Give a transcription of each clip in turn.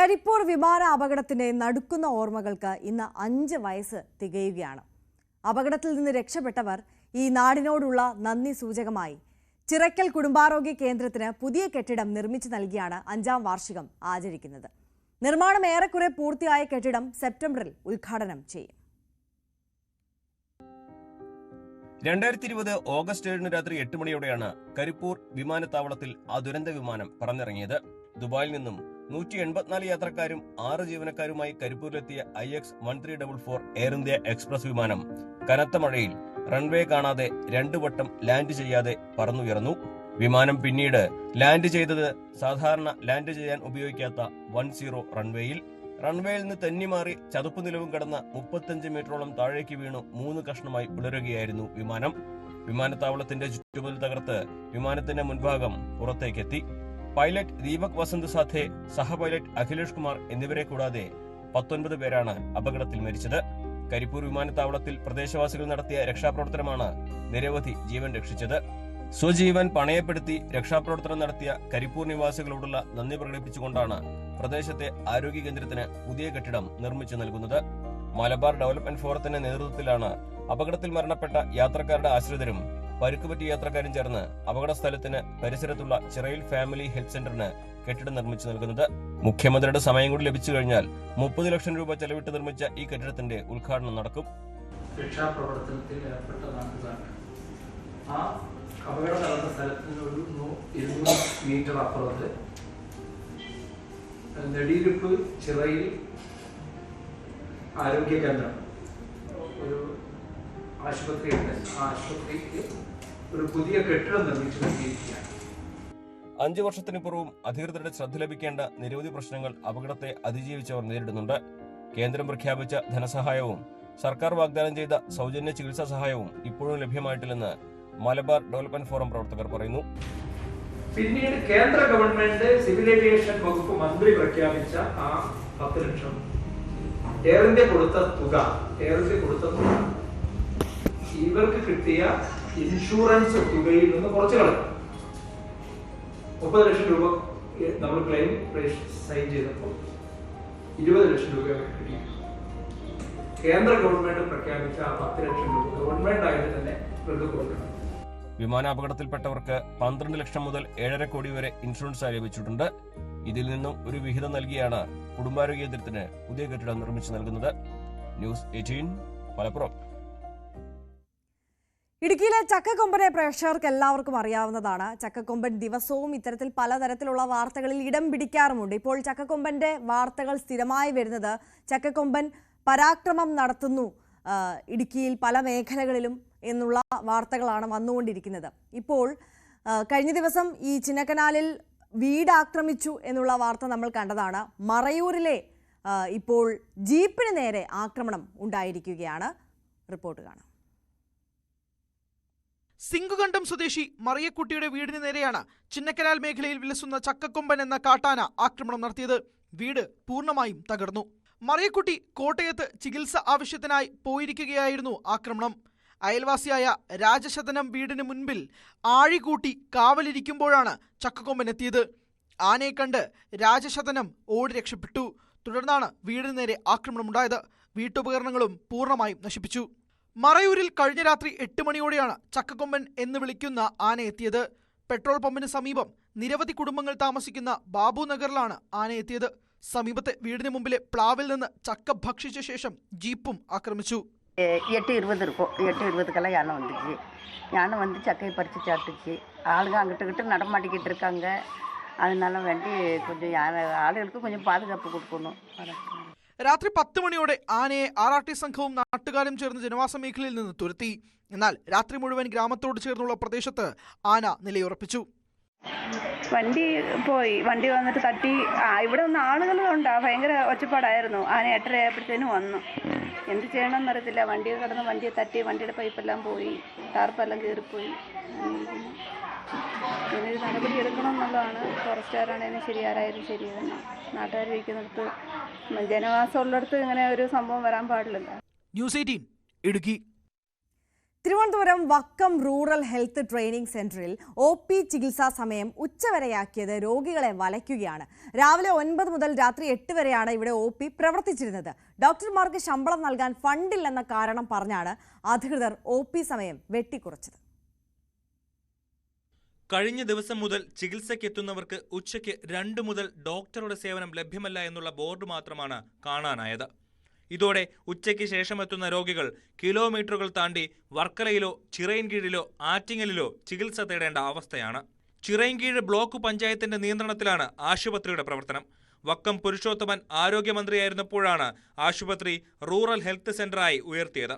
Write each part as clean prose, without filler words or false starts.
കരിപ്പൂർ വിമാന അപകടത്തിന്റെ നടുക്കുന്ന ഓർമ്മകൾക്ക് ഇന്ന് 5 വയസ്സ് തികയുകയാണ്. അപകടത്തിൽ നിന്ന് രക്ഷപ്പെട്ടവർ ഈ നാടിനോടുള്ള നന്ദി സൂചകമായി ചിറക്കൽ കുടുംബാരോഗ്യ കേന്ദ്രത്തിന് പുതിയ കെട്ടിടം നിർമ്മിച്ചു നൽകിയാണ് 5ാം വാർഷികം ആചരിക്കുന്നത്. നിർമ്മാണം ഏറെക്കുറെ പൂർത്തിയായ കെട്ടിടം സെപ്റ്റംബറിൽ ഉദ്ഘാടനം ചെയ്യും. 2020 ഓഗസ്റ്റ് 7 രാത്രി 8 മണിയോടെയാണ് കരിപ്പൂർ വിമാനത്താവളത്തിൽ ആ ദുരന്ത വിമാനം പറന്നിറങ്ങിയത്. ദുബായിൽ നിന്നും 184 യാത്രക്കാരും 6 ജീവനക്കാരുമായി കരിപ്പൂരിലെത്തിയ IX-1344 എയർ ഇന്ത്യ എക്സ്പ്രസ് വിമാനം കനത്ത മഴയിൽ റൺവേ കാണാതെ 2 വട്ടം ലാൻഡ് ചെയ്യാതെ പറന്നുയർന്നു. വിമാനം പിന്നീട് ലാൻഡ് ചെയ്തത് സാധാരണ ലാൻഡ് ചെയ്യാൻ ഉപയോഗിക്കാത്ത 10 റൺവേയിൽ. റൺവേയിൽ നിന്ന് തെന്നിമാറി ചതുപ്പ് നിലവും കടന്ന 35 മീറ്ററോളം താഴേക്ക് വീണു 3 കഷ്ണമായി പിളരുകയായിരുന്നു വിമാനം. വിമാനത്താവളത്തിന്റെ ചുറ്റുമതിൽ തകർത്ത് വിമാനത്തിന്റെ മുൻഭാഗം പുറത്തേക്കെത്തി. പൈലറ്റ് ദീപക് വസന്ത് സാഥെ, സഹ പൈലറ്റ് അഖിലേഷ് കുമാർ എന്നിവരെ കൂടാതെ 19 പേരാണ് അപകടത്തിൽ മരിച്ചത്. കരിപ്പൂർ വിമാനത്താവളത്തിൽ പ്രദേശവാസികൾ നടത്തിയ രക്ഷാപ്രവർത്തനമാണ് നിരവധി ജീവൻ രക്ഷിച്ചത്. സ്വജീവൻ പണയപ്പെടുത്തി രക്ഷാപ്രവർത്തനം നടത്തിയ കരിപ്പൂർ നിവാസികളോടുള്ള നന്ദി പ്രകടിപ്പിച്ചുകൊണ്ടാണ് പ്രദേശത്തെ ആരോഗ്യ കേന്ദ്രത്തിന് പുതിയ കെട്ടിടം നിർമ്മിച്ചു നൽകുന്നത്. മലബാർ ഡെവലപ്മെന്റ് ഫോറത്തിന്റെ നേതൃത്വത്തിലാണ് അപകടത്തിൽ മരണപ്പെട്ട യാത്രക്കാരുടെ ആശ്രിതരും പരുക്കുപറ്റിയ യാത്രക്കാരും ചേർന്ന് അപകട സ്ഥലത്തിന് പരിസരത്തുള്ള ചിറയിൽ ഫാമിലി ഹെൽത്ത് സെന്ററിന് കെട്ടിടം നിർമ്മിച്ചു നൽകുന്നത്. മുഖ്യമന്ത്രിയുടെ സമയം കൂടി ലഭിച്ചു കഴിഞ്ഞാൽ 30 ലക്ഷം രൂപ ചെലവിട്ട് നിർമ്മിച്ച ഈ കെട്ടിടത്തിന്റെ ഉദ്ഘാടനം നടക്കും. രക്ഷാപ്രവർത്തനത്തിൽ ഏർപ്പെട്ട നാട്ടുകാർ ആ അപകടം നടന്ന സ്ഥലത്തിന് ഒരു 200 മീറ്റർ അപ്പുറത്ത് നെടിയിരുപ്പ് ചിറയിൽ ആരോഗ്യ കേന്ദ്രം ഒരു ആശുപത്രിയുണ്ട്. ആ ആശുപത്രിക്ക് ഒരു പുതിയ കെട്ടിടം നിർമ്മിച്ചു നൽകിയിരിക്കുകയാണ്. 5 വർഷത്തിനിപ്പുറവും അധികൃതരുടെ ശ്രദ്ധ ലഭിക്കേണ്ട നിരവധി പ്രശ്നങ്ങൾ അപകടത്തെ അതിജീവിച്ചവർ നേരിടുന്നുണ്ട്. കേന്ദ്രം പ്രഖ്യാപിച്ച ധനസഹായവും സർക്കാർ വാഗ്ദാനം ചെയ്ത സൗജന്യ ചികിത്സാ സഹായവും ഇപ്പോഴും ലഭ്യമായിട്ടില്ലെന്ന് മലബാർ ഡെവലപ്മെന്റ് ഫോറം പ്രവർത്തകർ പറയുന്നു. പിന്നീട് കേന്ദ്ര ഗവൺമെന്റ് സിവിൽ ഏവിയേഷൻ വകുപ്പ് മന്ത്രി പ്രഖ്യാപിച്ച ആ 10 ലക്ഷം എയർ ഇന്ത്യ കൊടുത്ത തുക ഇവർക്ക് കിട്ടിയ ഇൻഷുറൻസ് തുകയിൽ നിന്ന് കുറച്ച് കളയും. 30 ലക്ഷം രൂപ നമ്മൾ ക്ലെയിം സൈൻ ചെയ്തപ്പോൾ 20 ലക്ഷം രൂപ കിട്ടി. കേന്ദ്ര ഗവൺമെന്റ് പ്രഖ്യാപിച്ച ആ 10 ലക്ഷം രൂപ ഗവൺമെന്റ് ആയിട്ട് തന്നെ ഇവർക്ക് കൊടുക്കണം. വിമാനാപകടത്തിൽപ്പെട്ടവർക്ക് 12 ലക്ഷം മുതൽ 7.5 കോടി വരെ ഇൻഷുറൻസ് ലഭിച്ചിട്ടുണ്ട്. ഇതിൽ നിന്നും ഒരു വിഹിതം നൽകിയാണ് കുടുംബാരോഗ്യ കേന്ദ്രത്തിന് പുതിയ കെട്ടിടം നിർമ്മിച്ചു നൽകുന്നത്. ന്യൂസ് 18 മലപ്പുറം. ഇടുക്കിയിലെ ചക്കക്കൊമ്പനെ പ്രേക്ഷകർക്ക് എല്ലാവർക്കും അറിയാവുന്നതാണ്. ചക്കക്കൊമ്പൻ ദിവസവും ഇത്തരത്തിൽ പലതരത്തിലുള്ള വാർത്തകളിൽ ഇടം പിടിക്കാറുമുണ്ട്. ഇപ്പോൾ ചക്കക്കൊമ്പന്റെ വാർത്തകൾ സ്ഥിരമായി വരുന്നത് ചക്കക്കൊമ്പൻ പരാക്രമം നടത്തുന്നു ഇടുക്കിയിൽ പല മേഖലകളിലും എന്നുള്ള വാർത്തകളാണ് വന്നുകൊണ്ടിരിക്കുന്നത്. ഇപ്പോൾ കഴിഞ്ഞ ദിവസം ഈ ചിന്നക്കനാലിൽ വീട് ആക്രമിച്ചു എന്നുള്ള വാർത്ത നമ്മൾ കണ്ടതാണ്. മറയൂരിലെ ഇപ്പോൾ ജീപ്പിന് നേരെ ആക്രമണം ഉണ്ടായിരിക്കുകയാണ്. റിപ്പോർട്ട് കാണാം. സിംഗുകണ്ടം സ്വദേശി മറിയക്കുട്ടിയുടെ വീടിന് നേരെയാണ് ചിന്നക്കനാൽ മേഖലയിൽ വിലസുന്ന ചക്കക്കൊമ്പൻ എന്ന കാട്ടാന ആക്രമണം നടത്തിയത്. വീട് പൂർണ്ണമായും തകർന്നു. മറിയക്കുട്ടി കോട്ടയത്ത് ചികിത്സ ആവശ്യത്തിനായി പോയിരിക്കുകയായിരുന്നു ആക്രമണം. അയൽവാസിയായ രാജശതനം വീടിന് മുൻപിൽ ആഴികൂട്ടി കാവലിരിക്കുമ്പോഴാണ് ചക്കക്കൊമ്പൻ എത്തിയത്. ആനയെ കണ്ട് രാജശതനം ഓടി രക്ഷപ്പെട്ടു. തുടർന്നാണ് വീടിന് നേരെ ആക്രമണമുണ്ടായത്. വീട്ടുപകരണങ്ങളും പൂർണ്ണമായും നശിപ്പിച്ചു. മറയൂരിൽ കഴിഞ്ഞ രാത്രി 8 മണിയോടെയാണ് ചക്കക്കൊമ്പൻ എന്ന് വിളിക്കുന്ന ആന എത്തിയത്. പെട്രോൾ പമ്പിന് സമീപം നിരവധി കുടുംബങ്ങൾ താമസിക്കുന്ന ബാബു നഗറിലാണ് ആന എത്തിയത്. സമീപത്തെ വീടിന് മുമ്പിലെ പ്ലാവിൽ നിന്ന് ചക്ക ഭക്ഷിച്ച ശേഷം ജീപ്പും ആക്രമിച്ചു. 8:20 இருக்கும். 8:20க்கெல்லாம் யானை வந்து சக்கையை பறித்து சாப்பிட்டுச்சு. ஆளுங்க அங்கிட்டு நடமாட்டிக்கிட்டு இருக்காங்க. அதனால வேண்டி கொஞ்சம் ஆளுகளுக்கு கொஞ்சம் பாதுகாப்பு கொடுக்கணும். രാത്രി 10 മണിയോടെ ആനയെ RRT സംഘവും നാട്ടുകാരും ചേർന്ന് ജനവാസ മേഖലയിൽ നിന്ന് തുരത്തി. എന്നാൽ രാത്രി മുഴുവൻ ഗ്രാമത്തോട് ചേർന്നുള്ള പ്രദേശത്ത് ആന നിലയുറപ്പിച്ചു. വണ്ടി പോയി. വണ്ടി വന്നിട്ട് തട്ടി. ഇവിടെ ഒന്ന് ആളുകളുണ്ട്. ഭയങ്കര ഒച്ചപ്പാടായിരുന്നു. ആന 8:30 ആയപ്പോഴത്തേനും വന്നു. എന്ത് ചെയ്യണമെന്ന് അറിയത്തില്ല. വണ്ടിയിൽ കിടന്ന് വണ്ടിയെ തട്ടി. വണ്ടിയുടെ പൈപ്പെല്ലാം പോയി. ടാർപ്പെല്ലാം കീറിപ്പോയി. ഇതിനൊരു നടപടി എടുക്കണം എന്നുള്ളതാണ്. ഫോറസ്റ്റുകാരാണേലും ശരി, ആരായാലും ശരി തന്നെ. നാട്ടുകാർ ഇരിക്കുന്നിടത്ത്, ജനവാസം ഉള്ളിടത്ത് ഇങ്ങനെ ഒരു സംഭവം വരാൻ പാടില്ലല്ലോ. News 18 Idukki. Thiruvananthapuram Vakkam rural health training സെന്ററിൽ OP ചികിത്സാ സമയം ഉച്ചവരെയാക്കിയത് രോഗികളെ വലയ്ക്കുകയാണ്. രാവിലെ 9 മുതൽ രാത്രി 8 വരെയാണ് ഇവിടെ OP പ്രവർത്തിച്ചിരുന്നത്. ഡോക്ടർമാർക്ക് ശമ്പളം നൽകാൻ ഫണ്ടില്ലെന്ന കാരണം പറഞ്ഞാണ് അധികൃതർ OP സമയം വെട്ടിക്കുറച്ചത്. കഴിഞ്ഞ ദിവസം മുതൽ ചികിത്സയ്ക്കെത്തുന്നവർക്ക് ഉച്ചയ്ക്ക് 2 മുതൽ ഡോക്ടറുടെ സേവനം ലഭ്യമല്ല എന്നുള്ള ബോർഡ് മാത്രമാണ് കാണാനായത്. ഇതോടെ ഉച്ചയ്ക്ക് ശേഷം എത്തുന്ന രോഗികൾ കിലോമീറ്ററുകൾ താണ്ടി വർക്കലയിലോ ചിറയൻകീഴിലോ ആറ്റിങ്ങലിലോ ചികിത്സ തേടേണ്ട അവസ്ഥയാണ്. ചിറയൻകീഴ് ബ്ലോക്ക് പഞ്ചായത്തിന്റെ നിയന്ത്രണത്തിലാണ് ആശുപത്രിയുടെ പ്രവർത്തനം. വക്കം പുരുഷോത്തമൻ ആരോഗ്യമന്ത്രിയായിരുന്നപ്പോഴാണ് ആശുപത്രി റൂറൽ ഹെൽത്ത് സെന്ററായി ഉയർത്തിയത്.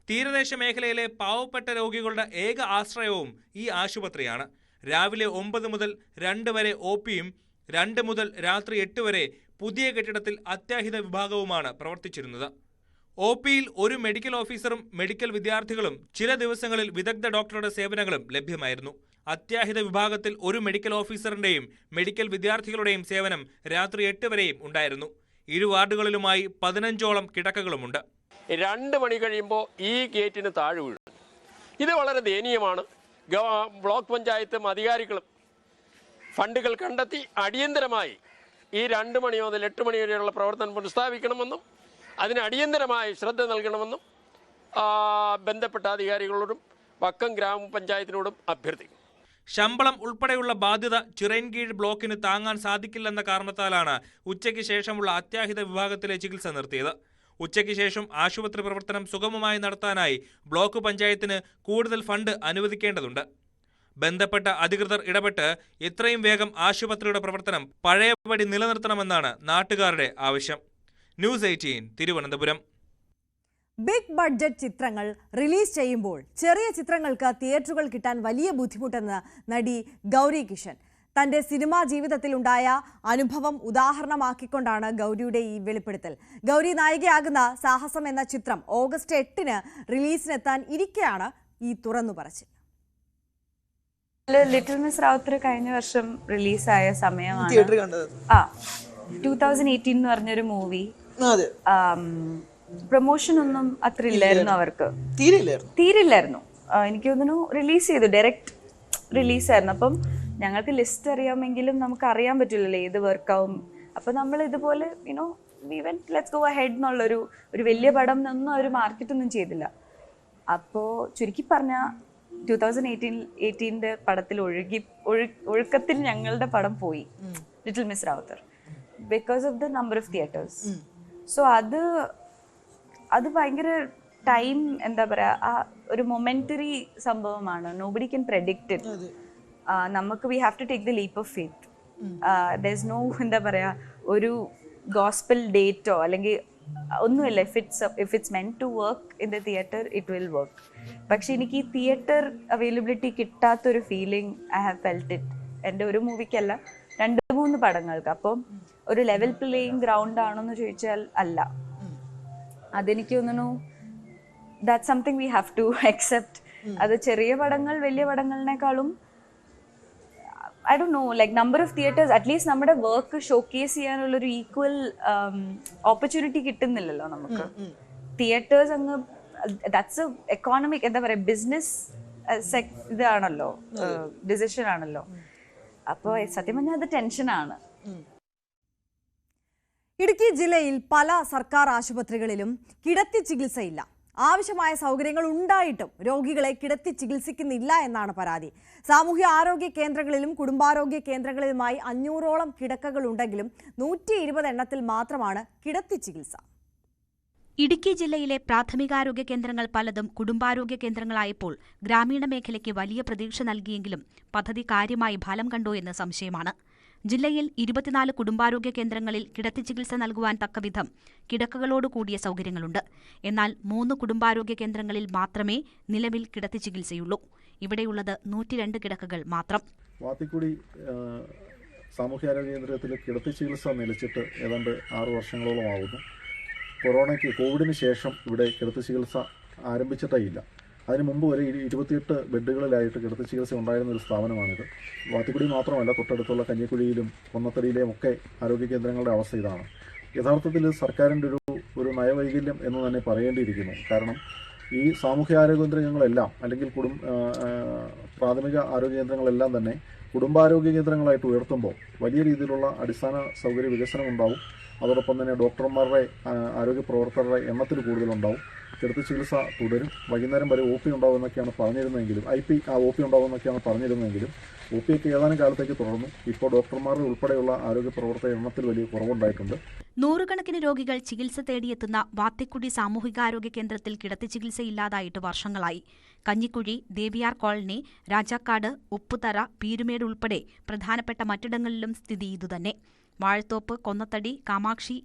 തീരദേശ മേഖലയിലെ പാവപ്പെട്ട രോഗികളുടെ ഏക ആശ്രയവും ഈ ആശുപത്രിയാണ്. രാവിലെ 9 മുതൽ 2 വരെ OPയും 2 മുതൽ രാത്രി 8 വരെ പുതിയ കെട്ടിടത്തിൽ അത്യാഹിത വിഭാഗവുമാണ് പ്രവർത്തിച്ചിരുന്നത്. OPയിൽ ഒരു മെഡിക്കൽ ഓഫീസറും മെഡിക്കൽ വിദ്യാർത്ഥികളും ചില ദിവസങ്ങളിൽ വിദഗ്ധ ഡോക്ടറുടെ സേവനങ്ങളും ലഭ്യമായിരുന്നു. അത്യാഹിത വിഭാഗത്തിൽ ഒരു മെഡിക്കൽ ഓഫീസറിന്റെയും മെഡിക്കൽ വിദ്യാർത്ഥികളുടെയും സേവനം രാത്രി 8 വരെയും ഉണ്ടായിരുന്നു. 7 വാർഡുകളിലുമായി 15ഓളം കിടക്കകളുമുണ്ട്. 2 മണി കഴിയുമ്പോൾ ഈ ഗേറ്റിന് താഴെ വീഴും. ഇത് വളരെ ദയനീയമാണ്. ബ്ലോക്ക് പഞ്ചായത്തും അധികാരികളും ഫണ്ടുകൾ കണ്ടെത്തി അടിയന്തരമായി ഈ 2 മണി മുതൽ 8 മണി വരെയുള്ള പ്രവർത്തനം പുനഃസ്ഥാപിക്കണമെന്നും അതിന് അടിയന്തരമായി ശ്രദ്ധ നൽകണമെന്നും ബന്ധപ്പെട്ട അധികാരികളോടും വക്കം ഗ്രാമപഞ്ചായത്തിനോടും അഭ്യർത്ഥിക്കും. ശമ്പളം ഉൾപ്പെടെയുള്ള ബാധ്യത ചിറയൻകീഴ് ബ്ലോക്കിന് താങ്ങാൻ സാധിക്കില്ലെന്ന കാരണത്താലാണ് ഉച്ചയ്ക്ക് ശേഷമുള്ള അത്യാഹിത വിഭാഗത്തിലെ ചികിത്സ നിർത്തിയത്. ഉച്ചയ്ക്ക് ശേഷം ആശുപത്രി പ്രവർത്തനം സുഗമമായി നടത്താനായി ബ്ലോക്ക് പഞ്ചായത്തിന് കൂടുതൽ ഫണ്ട് അനുവദിക്കേണ്ടതുണ്ട്. ബന്ധപ്പെട്ട അധികൃതർ ഇടപെട്ട് എത്രയും വേഗം ആശുപത്രിയുടെ പ്രവർത്തനം പഴയപടി നിലനിർത്തണമെന്നാണ് നാട്ടുകാരുടെ ആവശ്യം. ന്യൂസ് 18 തിരുവനന്തപുരം. ബിഗ് ബഡ്ജറ്റ് ചിത്രങ്ങൾ റിലീസ് ചെയ്യുമ്പോൾ ചെറിയ ചിത്രങ്ങൾക്ക് തിയേറ്ററുകൾ കിട്ടാൻ വലിയ ബുദ്ധിമുട്ടെന്ന് നടി ഗൗരി കിഷൻ. തന്റെ സിനിമാ ജീവിതത്തിലുണ്ടായ അനുഭവം ഉദാഹരണമാക്കിക്കൊണ്ടാണ് ഗൗരിയുടെ ഈ വെളിപ്പെടുത്തൽ. ഗൗരി നായികയാകുന്ന സാഹസം എന്ന ചിത്രം ഓഗസ്റ്റ് 8-ന് റിലീസിനെത്താൻ ഇരിക്കെയാണ് ഈ തുറന്നു പറച്ചിൽ. ലിറ്റിൽ മിസ് റാവുത്തർ കഴിഞ്ഞ വർഷം റിലീസായ സമയമാണ്. 2018 എന്ന് പറഞ്ഞൊരു മൂവി. പ്രൊമോഷൻ ഒന്നും അത്ര ഇല്ലായിരുന്നു അവർക്ക്, തീരില്ലായിരുന്നു. എനിക്ക് തോന്നുന്നു റിലീസ് ചെയ്തു, ഡയറക്റ്റ് റിലീസായിരുന്നു. അപ്പം ഞങ്ങൾക്ക് ലിസ്റ്റ് അറിയാമെങ്കിലും നമുക്ക് അറിയാൻ പറ്റില്ലല്ലോ ഏത് വർക്കാവും. അപ്പം നമ്മൾ ഇതുപോലെ we went let's go ahead എന്നുള്ളൊരു വലിയ പടം ഒന്നും ഒരു മാർക്കറ്റൊന്നും ചെയ്തില്ല. അപ്പോൾ ചുരുക്കി പറഞ്ഞാൽ 2018 പടത്തിൽ ഒഴുക്കത്തിൽ ഞങ്ങളുടെ പടം പോയി, little miss Rawther, because of the number of theatres. So അത് ഭയങ്കര ടൈം, എന്താ പറയുക, ഒരു മൊമെന്ററി സംഭവമാണ്. Nobody can predict it. നമുക്ക് we have to take the leap of faith. There is no, എന്താ പറയുക, ഒരു ഗോസ്പൽ ഡേറ്റോ അല്ലെങ്കിൽ ഒന്നുമില്ല. If it's meant to work in the theatre it will work. പക്ഷെ എനിക്ക് ഈ തിയേറ്റർ അവൈലബിലിറ്റി കിട്ടാത്തൊരു feeling I have felt it. എൻ്റെ ഒരു മൂവിക്കല്ല, 2-3 പടങ്ങൾക്ക്. അപ്പം ഒരു ലെവൽ പ്ലേയിങ് ഗ്രൗണ്ട് ആണോന്ന് ചോദിച്ചാൽ അല്ല. അതെനിക്ക് തോന്നുന്നു that something we have to accept. അത് ചെറിയ പടങ്ങൾ വലിയ പടങ്ങളിനേക്കാളും I don't know, like number of theatres, at least നമ്മുടെ വർക്ക് ഷോക്കേസ് ചെയ്യാനുള്ളൊരു ഈക്വൽ ഓപ്പർച്യൂണിറ്റി കിട്ടുന്നില്ലല്ലോ നമുക്ക്. തിയേറ്റേഴ്സ് അങ്ങ് ദാറ്റ്സ് എക്കോണമിക്, എന്താ പറയുക, ബിസിനസ് ഇതാണല്ലോ, ഡിസിഷൻ ആണല്ലോ. അപ്പോൾ സത്യം പറഞ്ഞാൽ അത് ടെൻഷനാണ്. ഇടുക്കി ജില്ലയിൽ പല സർക്കാർ ആശുപത്രികളിലും കിടത്തി ചികിത്സയില്ല. ആവശ്യമായ സൗകര്യങ്ങൾ ഉണ്ടായിട്ടും രോഗികളെ കിടത്തി ചികിത്സിക്കുന്നില്ല എന്നാണ് പരാതി. സാമൂഹ്യ ആരോഗ്യ കേന്ദ്രങ്ങളിലും കുടുംബാരോഗ്യ കേന്ദ്രങ്ങളിലുമായി 500ഓളം കിടക്കകൾ ഉണ്ടെങ്കിലും 120 എണ്ണത്തിൽ മാത്രമാണ് കിടത്തി ചികിത്സ. ഇടുക്കി ജില്ലയിലെ പ്രാഥമികാരോഗ്യ കേന്ദ്രങ്ങൾ പലതും കുടുംബാരോഗ്യ കേന്ദ്രങ്ങളായപ്പോൾ ഗ്രാമീണ മേഖലയ്ക്ക് വലിയ പ്രതീക്ഷ നൽകിയെങ്കിലും പദ്ധതി കാര്യമായി ഫലം കണ്ടോ എന്ന് സംശയമാണ്. ജില്ലയിൽ 24 കുടുംബാരോഗ്യ കേന്ദ്രങ്ങളിൽ കിടത്തി ചികിത്സ നൽകുവാൻ തക്കവിധം കിടക്കകളോട് കൂടിയ സൗകര്യങ്ങളുണ്ട്. എന്നാൽ 3 കുടുംബാരോഗ്യ കേന്ദ്രങ്ങളിൽ മാത്രമേ നിലവിൽ കിടത്തി ചികിത്സയുള്ളൂ. ഇവിടെയുള്ളത് 102 കിടക്കകൾ മാത്രം. വാത്തിക്കുടി സാമൂഹ്യാരോഗ്യ കേന്ദ്രത്തിൽ കിടത്തി ചികിത്സ നിലച്ചിട്ട് ഏതാണ്ട് 6 വർഷങ്ങളോളം ആകുന്നു. കോവിഡിന് ശേഷം ഇവിടെ കിടത്തി ചികിത്സ ആരംഭിച്ചിട്ടേ ഇല്ല. അതിന് മുമ്പ് വരെ 28 ബെഡുകളിലായിട്ട് കിടത്തി ചികിത്സ ഉണ്ടായിരുന്ന ഒരു സ്ഥാപനമാണിത്. വാത്തിക്കുടി മാത്രമല്ല, തൊട്ടടുത്തുള്ള കഞ്ഞിക്കുഴിയിലും കൊന്നത്തടിയിലെയും ഒക്കെ ആരോഗ്യ കേന്ദ്രങ്ങളുടെ അവസ്ഥ ഇതാണ്. യഥാർത്ഥത്തിൽ സർക്കാരിൻ്റെ ഒരു നയവൈകല്യം എന്ന് തന്നെ പറയേണ്ടിയിരിക്കുന്നു. കാരണം ഈ സാമൂഹ്യാരോഗ്യ കേന്ദ്രങ്ങളെല്ലാം അല്ലെങ്കിൽ പ്രാഥമിക ആരോഗ്യ കേന്ദ്രങ്ങളെല്ലാം തന്നെ കുടുംബാരോഗ്യ കേന്ദ്രങ്ങളായിട്ട് ഉയർത്തുമ്പോൾ വലിയ രീതിയിലുള്ള അടിസ്ഥാന സൗകര്യ വികസനം ഉണ്ടാവും. അതോടൊപ്പം തന്നെ ഡോക്ടർമാരുടെ ആരോഗ്യ പ്രവർത്തകരുടെ എണ്ണത്തിൽ കൂടുതലുണ്ടാവും. കിടത്തി ചികിത്സ തുടരും. വൈകുന്നേരം വരെ OP ഉണ്ടാവുമെന്നൊക്കെയാണ് പറഞ്ഞിരുന്നെങ്കിലും OP ഉണ്ടാവുമെന്നൊക്കെയാണ് പറഞ്ഞിരുന്നെങ്കിലും OP ഒക്കെ ഏതാനും കാലത്തേക്ക് തുടർന്നു. ഇപ്പോൾ ഡോക്ടർമാരുടെ ഉൾപ്പെടെയുള്ള ആരോഗ്യ പ്രവർത്തക എണ്ണത്തിൽ വലിയ കുറവുണ്ടായിട്ടുണ്ട്. നൂറുകണക്കിന് രോഗികൾ ചികിത്സ തേടിയെത്തുന്ന വാത്തിക്കുടി സാമൂഹികാരോഗ്യ കേന്ദ്രത്തിൽ കിടത്തി ചികിത്സയില്ലാതായിട്ട് വർഷങ്ങളായി. കഞ്ഞിക്കുഴി, ദേവിയാർ കോളനി, രാജാക്കാട്, ഉപ്പുതറ, പീരുമേട് ഉൾപ്പെടെ പ്രധാനപ്പെട്ട മറ്റിടങ്ങളിലും സ്ഥിതി ഇതുതന്നെ. വാഴത്തോപ്പ്, കൊന്നത്തടി, കാമാക്ഷി,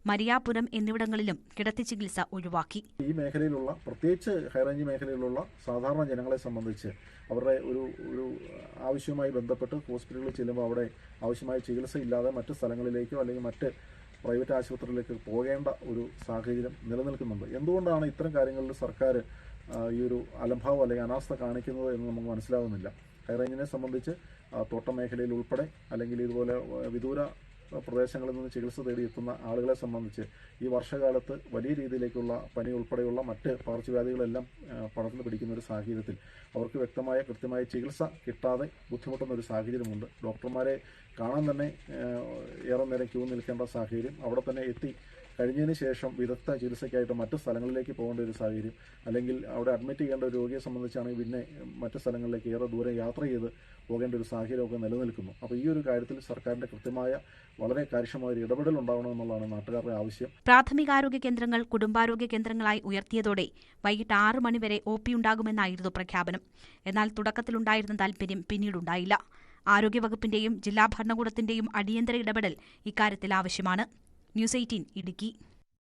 മരിയാപുരം എന്നിവിടങ്ങളിലും കിടത്തി ചികിത്സ ഒഴിവാക്കി. ഈ മേഖലയിലുള്ള പ്രത്യേകിച്ച് ഹൈറേഞ്ച് മേഖലയിലുള്ള സാധാരണ ജനങ്ങളെ സംബന്ധിച്ച് അവരുടെ ഒരു ആവശ്യവുമായി ബന്ധപ്പെട്ട് ഹോസ്പിറ്റലുകളിൽ ചെല്ലുമ്പോൾ അവിടെ ആവശ്യമായ ചികിത്സ ഇല്ലാതെ മറ്റ് സ്ഥലങ്ങളിലേക്കോ അല്ലെങ്കിൽ മറ്റ് പ്രൈവറ്റ് ആശുപത്രിയിലേക്ക് പോകേണ്ട ഒരു സാഹചര്യം നിലനിൽക്കുന്നുണ്ട്. എന്തുകൊണ്ടാണ് ഇത്തരം കാര്യങ്ങളിൽ സർക്കാർ ഈ ഒരു അലംഭാവം അല്ലെങ്കിൽ അനാസ്ഥ കാണിക്കുന്നത് എന്ന് നമുക്ക് മനസ്സിലാകുന്നില്ല. ഹൈറേഞ്ചിനെ സംബന്ധിച്ച് തോട്ടം മേഖലയിൽ ഉൾപ്പെടെ അല്ലെങ്കിൽ ഇതുപോലെ വിദൂര പ്രദേശങ്ങളിൽ നിന്ന് ചികിത്സ തേടിയെത്തുന്ന ആളുകളെ സംബന്ധിച്ച് ഈ വർഷകാലത്ത് വലിയ രീതിയിലേക്കുള്ള പനി ഉൾപ്പെടെയുള്ള മറ്റ് പകർച്ചവ്യാധികളെല്ലാം പടർന്നു പിടിക്കുന്ന ഒരു സാഹചര്യത്തിൽ അവർക്ക് വ്യക്തമായ കൃത്യമായ ചികിത്സ കിട്ടാതെ ബുദ്ധിമുട്ടുന്ന ഒരു സാഹചര്യമുണ്ട്. ഡോക്ടർമാരെ കാണാൻ തന്നെ ഏറെ നേരം ക്യൂ നിൽക്കേണ്ട സാഹചര്യം, അവിടെ തന്നെ എത്തി കഴിഞ്ഞതിന് ശേഷം വിദഗ്ധ ചികിത്സയ്ക്കായിട്ട് മറ്റ് സ്ഥലങ്ങളിലേക്ക് പോകേണ്ട ഒരു സാഹചര്യം, അല്ലെങ്കിൽ അവിടെ അഡ്മിറ്റ് ചെയ്യേണ്ട ഒരു രോഗിയെ സംബന്ധിച്ചാണെങ്കിൽ പിന്നെ മറ്റ് സ്ഥലങ്ങളിലേക്ക് ഏറെ ദൂരം യാത്ര ചെയ്ത് പോകേണ്ട ഒരു സാഹചര്യമൊക്കെ നിലനിൽക്കുന്നു. അപ്പോൾ ഈ ഒരു കാര്യത്തിൽ സർക്കാരിന്റെ കൃത്യമായ വളരെ കാര്യക്ഷമമായ ഒരു ഇടപെടൽ ഉണ്ടാവണമെന്നുള്ളതാണ് നാട്ടുകാരുടെ ആവശ്യം. പ്രാഥമികാരോഗ്യ കേന്ദ്രങ്ങൾ കുടുംബാരോഗ്യ കേന്ദ്രങ്ങളായി ഉയർത്തിയതോടെ വൈകിട്ട് 6 മണിവരെ OP ഉണ്ടാകുമെന്നായിരുന്നു പ്രഖ്യാപനം. എന്നാൽ തുടക്കത്തിലുണ്ടായിരുന്ന താൽപര്യം പിന്നീടുണ്ടായില്ല. ആരോഗ്യവകുപ്പിന്റെയും ജില്ലാ ഭരണകൂടത്തിന്റെയും അടിയന്തര ഇടപെടൽ ഇക്കാര്യത്തിൽ ആവശ്യമാണ്. ന്യൂസ് 18 ഇടുക്കി.